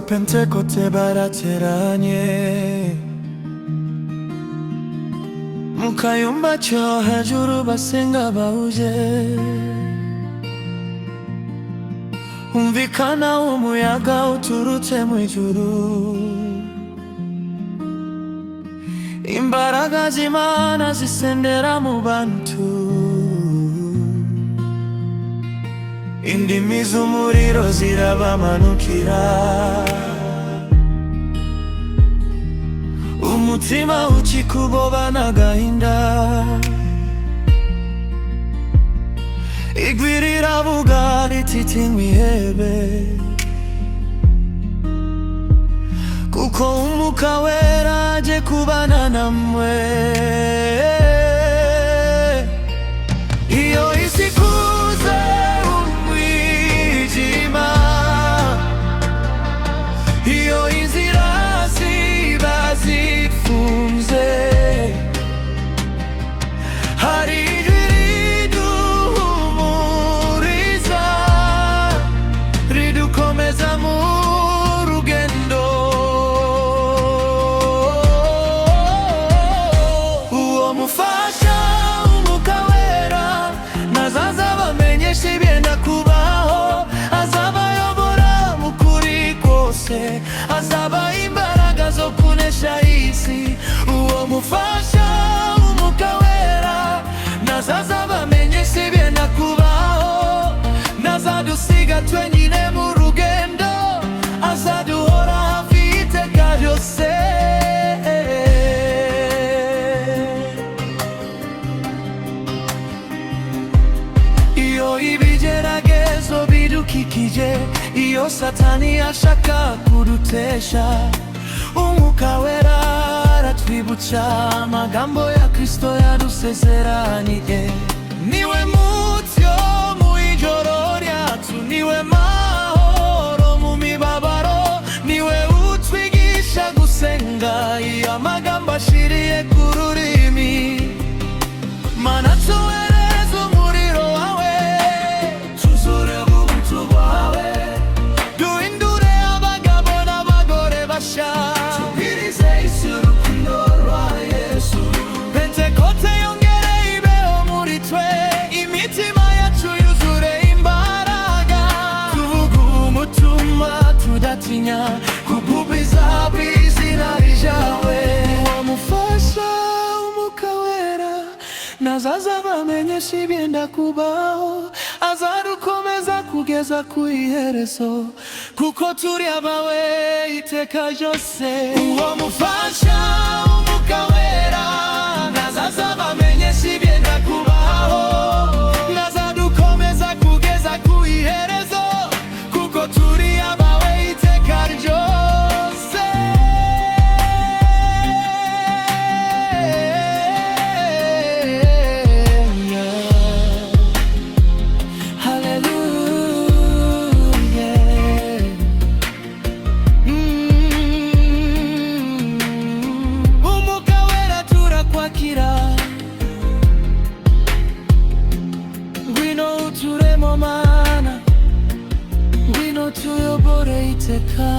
Pentekote barateranye mu kayumba cyo hejuru basenga bahuje, humvikana umuyaga uturutse mu ijuru, imbaraga z'Imana zisendera mu bantu, indimi z'umuriro zirabamanukira, umutima ukikuboba n'agahinda, ijwi riravuga riti mwihebe, kuko Umwuka Wera aje kubana namwe. Iyo isi ikuze umwijima, iyo inzira ziba zifunze, hari ijwi riduhumuriza, ridukomeza mu rugendo. Uwo mufasha Umwuka Wera nazaza bamenyesha ibyenda kubaho, azabayobora mu kuri kose, azabaha imbaraga zo kunesha isi. Uwo mufasha Umwuka Wera nazaza bamenyesha ibyenda kubaho, nazadusiga twenyine mu rugendo, azaduhora hafi iteka ryose. Iyo ibigeragezo bidukikije, iyo Satani ashaka kudutesha, Umwuka Wera aratwibutsa amagambo ya Kristo yadusezeraniye. Niwe mucyo mu ijoro ryacu, niwe mahoro mu mibabaro, niwe utwigisha gusenga iyo amagambo ashiriye ku rurimi. Mana tuhereze umuriro wawe, tuzure ubuntu bwawe, duhindure abagabo n'abagore basha, tubwirize isi urukundo rwa Yesu. Pentekote yongere ibeho muri twe, imitima yacu yuzure imbaraga, tuvuge umutima tudatinya, kugubiza izina ryawe. Wamufasha Umwuka Wera nazaza bamenyesha ibyenda kubaho, azadukomeza kugeza ku iherezo, kuko turi abawe iteka ryose. Uwo mufasha Umwuka Wera nazaza bamenyesha ibyenda kubaho, azadukomeza kugeza ku iherezo, kuko turi abawe iteka ryose. Umwuka Wera turakwakira, ngwino uturemo Mana, ngwino tuyobore iteka.